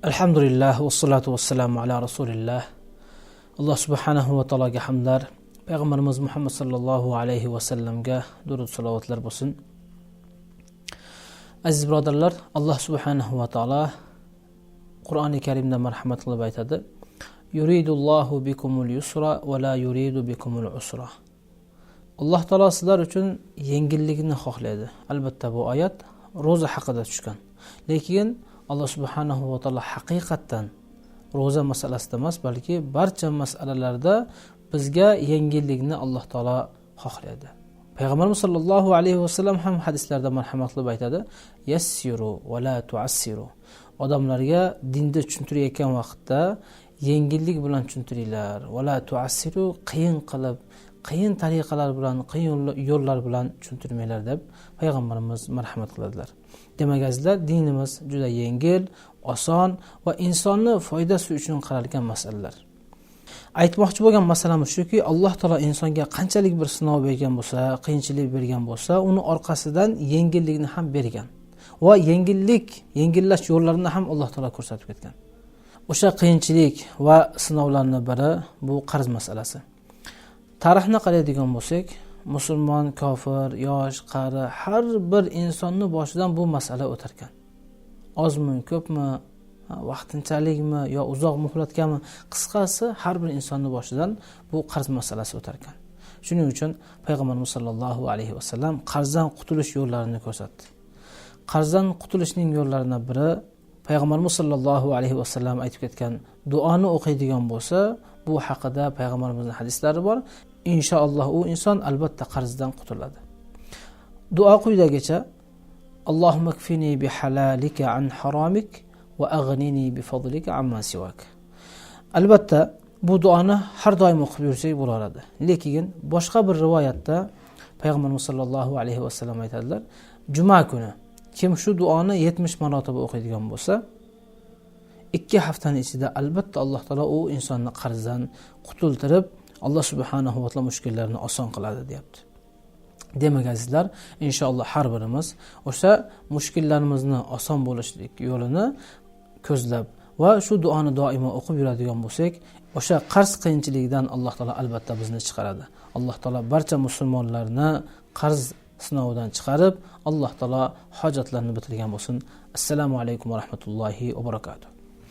Alhamdulillah va salatu vassalamu ala rasulillah. Alloh subhanahu va taologa hamdlar, payg'ambarimiz Muhammad sallallohu alayhi va sallamga durud salovatlar bo'lsin. Aziz birodarlar, Alloh subhanahu va taolo Qur'oni Karimda marhamat qilib aytadi: Yuridullohu bikumul yusra va la yuridu bikumul usra. Alloh taolo sizlar uchun yengillikni xohlaydi. Albatta bu oyat roza haqida tushgan. Lekin Alloh subhanahu va taolo haqiqatan roza masalasida emas, balki barcha masalalarda bizga yengillikni Alloh taolo xohlaydi. Payg'ambarimiz sollallohu alayhi va sallam ham hadislarda marhamat qilib aytadi: Yassiru va la tuassiru. Odamlarga dinni tushuntirayotgan vaqtda yengillik bilan tushuntiringlar. Va la tuassiru, qiyin qilib, qiyin tariqalar bilan, qiyin yo'llar bilan tushuntirmanglar deb payg'ambarimiz marhamat qiladilar. Demak, azizlar, dinimiz juda yengil, oson va insonni foydasi uchun qaralgan masalalar. Aytmoqchi bo'lgan masalamiz shuki, Alloh taolo insonga qanchalik bir sinov bergan bo'lsa, qiyinchilik bergan bo'lsa, uni orqasidan yengillikni ham bergan. Va yengillash yo'llarini ham Alloh taolo ko'rsatib ketgan. O'sha qiyinchilik va sinovlarning biri bu qarz masalasi. Tarixni qaraydigan bo'lsak, musulmon, kofir, yosh, qari har bir insonning boshidan bu masala o'tar ekan. Ozmi, ko'pmi, vaqtinchalikmi yo uzoq muhlatgami, qisqasi har bir insonning boshidan bu qarz masalasi o'tar ekan. Shuning uchun payg'ambarimiz sollallohu alayhi va sallam qarzdan qutulish yo'llarini ko'rsatdi. Qarzdan qutulishning yo'llaridan biri payg'ambarimiz sollallohu alayhi va sallam aytib ketgan duoni o'qiydigan bo'lsa, bu haqida payg'ambarimizning hadislari bor. Inshaalloh u inson albatta qarzdan qutuladi. Duo quyidagicha: Allohumma kfini bi halalika an haramik va aghnini bi fadlika amma siwak. Albatta bu duoni har doim o'qib yursak bo'lardi. Lekin boshqa bir rivoyatda payg'ambarimiz sollallohu alayhi va sallam aytadilar: Juma kuni kim shu duoni 70 marotaba o'qiydigan bo'lsa, 2 haftaning ichida albatta Alloh taolo u insonni qarzdan qutultirib, Alloh subhanahu va taolo mushkullarini oson qiladi, deyapti. Demak, azizlar, inshaalloh har birimiz o'sha mushkullarimizni oson bo'lishlik yo'lini ko'zlab va shu duoni doimo o'qib yuradigan bo'lsak, o'sha qarz qiyinchiligidan Alloh taolo albatta bizni chiqaradi. Alloh taolo barcha musulmonlarni qarz sinovidan chiqarib, Alloh taolo hojatlarini bitirgan bo'lsin. Assalomu alaykum va rahmatullohi va barakatuh.